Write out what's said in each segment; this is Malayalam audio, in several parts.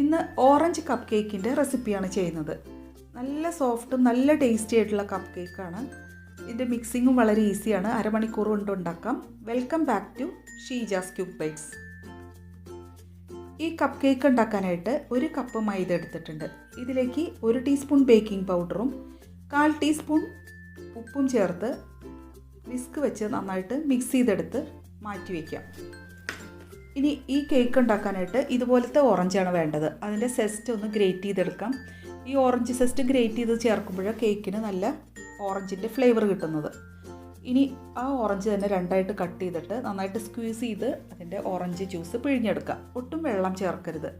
ഇന്ന് ഓറഞ്ച് കപ്പ് കേക്കിൻ്റെ റെസിപ്പിയാണ് ചെയ്യുന്നത്. നല്ല സോഫ്റ്റും നല്ല ടേസ്റ്റി ആയിട്ടുള്ള കപ്പ് കേക്കാണ്. ഇതിൻ്റെ മിക്സിങ്ങും വളരെ ഈസിയാണ്. അരമണിക്കൂർ കൊണ്ട് ഉണ്ടാക്കാം. Welcome back to Sheeja's quick bites. ഈ കപ്പ് കേക്ക് ഉണ്ടാക്കാനായിട്ട് 1 കപ്പ് മൈദ എടുത്തിട്ടുണ്ട്. ഇതിലേക്ക് 1 ടീസ്പൂൺ ബേക്കിംഗ് പൗഡറും 1/4 ടീസ്പൂൺ ഉപ്പും ചേർത്ത് വിസ്ക് വെച്ച് നന്നായിട്ട് മിക്സ് ചെയ്തെടുത്ത് മാറ്റി വയ്ക്കാം. ഇനി ഈ കേക്ക് ഉണ്ടാക്കാനായിട്ട് ഇതുപോലത്തെ ഓറഞ്ചാണ് വേണ്ടത്. അതിൻ്റെ സെസ്റ്റ് ഒന്ന് ഗ്രേറ്റ് ചെയ്തെടുക്കാം. ഈ ഓറഞ്ച് സെസ്റ്റ് ഗ്രേറ്റ് ചെയ്ത് ചേർക്കുമ്പോൾ കേക്കിന് നല്ല ഓറഞ്ചിൻ്റെ ഫ്ലേവർ കിട്ടുന്നത്. ഇനി ആ ഓറഞ്ച് തന്നെ 2ആയിട്ട് കട്ട് ചെയ്തിട്ട് നന്നായിട്ട് സ്ക്വീസ് ചെയ്ത് അതിൻ്റെ ഓറഞ്ച് ജ്യൂസ് പിഴിഞ്ഞെടുക്കാം. ഒട്ടും വെള്ളം ചേർക്കരുത്.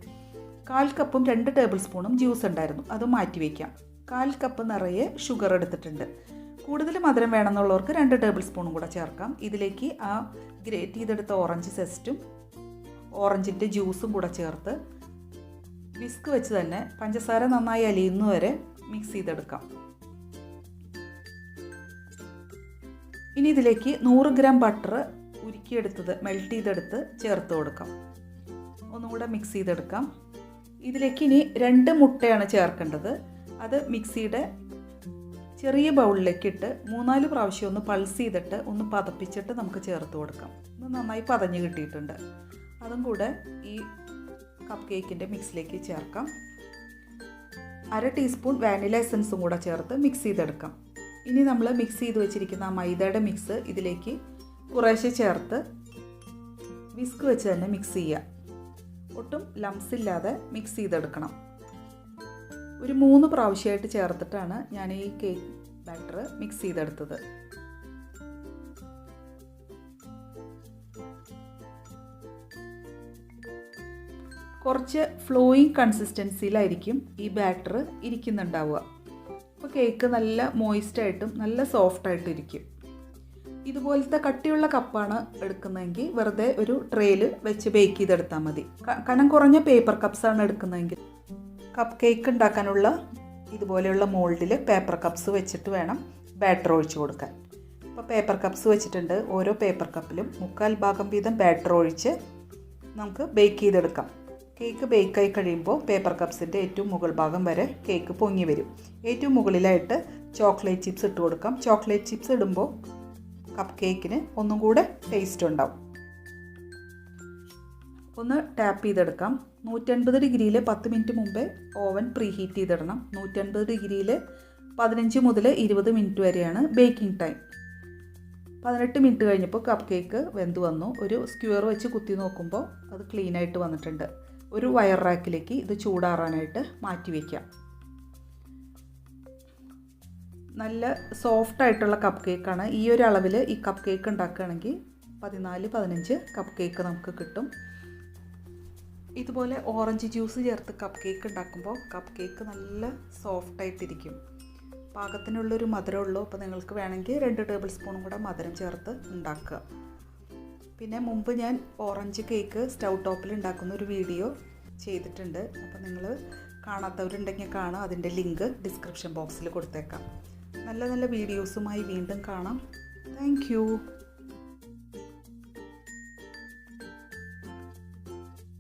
1/4 കപ്പും 2 ടേബിൾ സ്പൂണും ജ്യൂസ് ഉണ്ടായിരുന്നു, അത് മാറ്റി വയ്ക്കാം. 1/4 കപ്പ് നിറയെ ഷുഗർ എടുത്തിട്ടുണ്ട്. കൂടുതൽ മധുരം വേണമെന്നുള്ളവർക്ക് 2 ടേബിൾ സ്പൂണും കൂടെ ചേർക്കാം. ഇതിലേക്ക് ആ ഗ്രേറ്റ് ചെയ്തെടുത്ത ഓറഞ്ച് സെസ്റ്റും ഓറഞ്ചിൻ്റെ ജ്യൂസും കൂടെ ചേർത്ത് വിസ്ക് വെച്ച് തന്നെ പഞ്ചസാര നന്നായി അലിയുന്നവരെ മിക്സ് ചെയ്തെടുക്കാം. ഇനി ഇതിലേക്ക് 100 ഗ്രാം ബട്ടർ ഉരുക്കിയെടുത്തത് മെൽറ്റ് ചെയ്തെടുത്ത് ചേർത്ത് കൊടുക്കാം. ഒന്നുകൂടെ മിക്സ് ചെയ്തെടുക്കാം. ഇതിലേക്ക് ഇനി 2 മുട്ടയാണ് ചേർക്കേണ്ടത്. അത് മിക്സിയുടെ ചെറിയ ബൗളിലേക്ക് ഇട്ട് 3-4 പ്രാവശ്യം ഒന്ന് പൾസ് ചെയ്തിട്ട് ഒന്ന് പതപ്പിച്ചിട്ട് നമുക്ക് ചേർത്ത് കൊടുക്കാം. ഇത് നന്നായി പതഞ്ഞ് കിട്ടിയിട്ടുണ്ട്. അതും കൂടെ ഈ കപ്പ് കേക്കിൻ്റെ മിക്സിലേക്ക് ചേർക്കാം. 1/2 ടീസ്പൂൺ വാനില എസൻസും കൂടെ ചേർത്ത് മിക്സ് ചെയ്തെടുക്കാം. ഇനി നമ്മൾ മിക്സ് ചെയ്ത് വെച്ചിരിക്കുന്ന ആ മൈദയുടെ മിക്സ് ഇതിലേക്ക് കുറേശ്ശെ ചേർത്ത് വിസ്ക് വെച്ച് തന്നെ മിക്സ് ചെയ്യുക. ഒട്ടും ലംസ് ഇല്ലാതെ മിക്സ് ചെയ്തെടുക്കണം. ഒരു 3 പ്രാവശ്യമായിട്ട് ചേർത്തിട്ടാണ് ഞാൻ ഈ കേക്ക് ബാറ്റർ മിക്സ് ചെയ്തെടുത്തത്. കുറച്ച് ഫ്ലോയിങ് കൺസിസ്റ്റൻസിയിലായിരിക്കും ഈ ബാറ്റർ ഇരിക്കുന്നുണ്ടാവുക. അപ്പോൾ കേക്ക് നല്ല മോയിസ്റ്റായിട്ടും നല്ല സോഫ്റ്റായിട്ടും ഇരിക്കും. ഇതുപോലത്തെ കട്ടിയുള്ള കപ്പാണ് എടുക്കുന്നതെങ്കിൽ വെറുതെ ഒരു ട്രേയിൽ വെച്ച് ബേക്ക് ചെയ്തെടുത്താൽ മതി. കനം കുറഞ്ഞ പേപ്പർ കപ്സാണ് എടുക്കുന്നതെങ്കിൽ കപ്പ് കേക്ക് ഉണ്ടാക്കാനുള്ള ഇതുപോലെയുള്ള മോൾഡിൽ പേപ്പർ കപ്സ് വെച്ചിട്ട് വേണം ബാറ്റർ ഒഴിച്ച് കൊടുക്കാൻ. അപ്പോൾ പേപ്പർ കപ്സ് വെച്ചിട്ടുണ്ട്. ഓരോ പേപ്പർ കപ്പിലും 3/4 ഭാഗം വീതം ബാറ്റർ ഒഴിച്ച് നമുക്ക് ബേക്ക് ചെയ്തെടുക്കാം. കേക്ക് ബേക്കായി കഴിയുമ്പോൾ പേപ്പർ കപ്സിൻ്റെ ഏറ്റവും മുകൾ ഭാഗം വരെ കേക്ക് പൊങ്ങി വരും. ഏറ്റവും മുകളിലായിട്ട് ചോക്ലേറ്റ് ചിപ്സ് ഇട്ട് കൊടുക്കാം. ചോക്ലേറ്റ് ചിപ്സ് ഇടുമ്പോൾ കപ്പ് കേക്കിന് ഒന്നും കൂടെ ടേസ്റ്റ് ഉണ്ടാവും. ഒന്ന് ടാപ്പ് ചെയ്തെടുക്കാം. 180 ഡിഗ്രിയിൽ 10 മിനിറ്റ് മുമ്പേ ഓവൻ പ്രീ ഹീറ്റ് ചെയ്തിടണം. 180 ഡിഗ്രിയിൽ 15 മുതൽ 20 മിനിറ്റ് വരെയാണ് ബേക്കിംഗ് ടൈം. 18 മിനിറ്റ് കഴിഞ്ഞപ്പോൾ കപ്പ് കേക്ക് വെന്ത് വന്നു. ഒരു സ്ക്വയർ വെച്ച് കുത്തി നോക്കുമ്പോൾ അത് ക്ലീനായിട്ട് വന്നിട്ടുണ്ട്. ഒരു വയർ റാക്കിലേക്ക് ഇത് ചൂടാറാനായിട്ട് മാറ്റി വയ്ക്കാം. നല്ല സോഫ്റ്റായിട്ടുള്ള കപ്പ് കേക്കാണ്. ഈ ഒരു അളവിൽ ഈ കപ്പ് കേക്ക് ഉണ്ടാക്കുകയാണെങ്കിൽ 14-15 കപ്പ് കേക്ക് നമുക്ക് കിട്ടും. ഇതുപോലെ ഓറഞ്ച് ജ്യൂസ് ചേർത്ത് കപ്പ് കേക്ക് ഉണ്ടാക്കുമ്പോൾ കപ്പ് കേക്ക് നല്ല സോഫ്റ്റായിട്ടിരിക്കും. പാകത്തിനുള്ളൊരു മധുരമുള്ളൂ. അപ്പോൾ നിങ്ങൾക്ക് വേണമെങ്കിൽ 2 ടേബിൾ സ്പൂണും കൂടെ മധുരം ചേർത്ത് ഉണ്ടാക്കുക. പിന്നെ മുമ്പ് ഞാൻ ഓറഞ്ച് കേക്ക് സ്റ്റൗ ടോപ്പിൽ ഉണ്ടാക്കുന്ന ഒരു വീഡിയോ ചെയ്തിട്ടുണ്ട്. അപ്പോൾ നിങ്ങൾ കാണാത്തവരുണ്ടെങ്കിൽ കാണാം. അതിൻ്റെ ലിങ്ക് ഡിസ്ക്രിപ്ഷൻ ബോക്സിൽ കൊടുത്തേക്കാം. നല്ല നല്ല വീഡിയോസുമായി വീണ്ടും കാണാം. Thank you.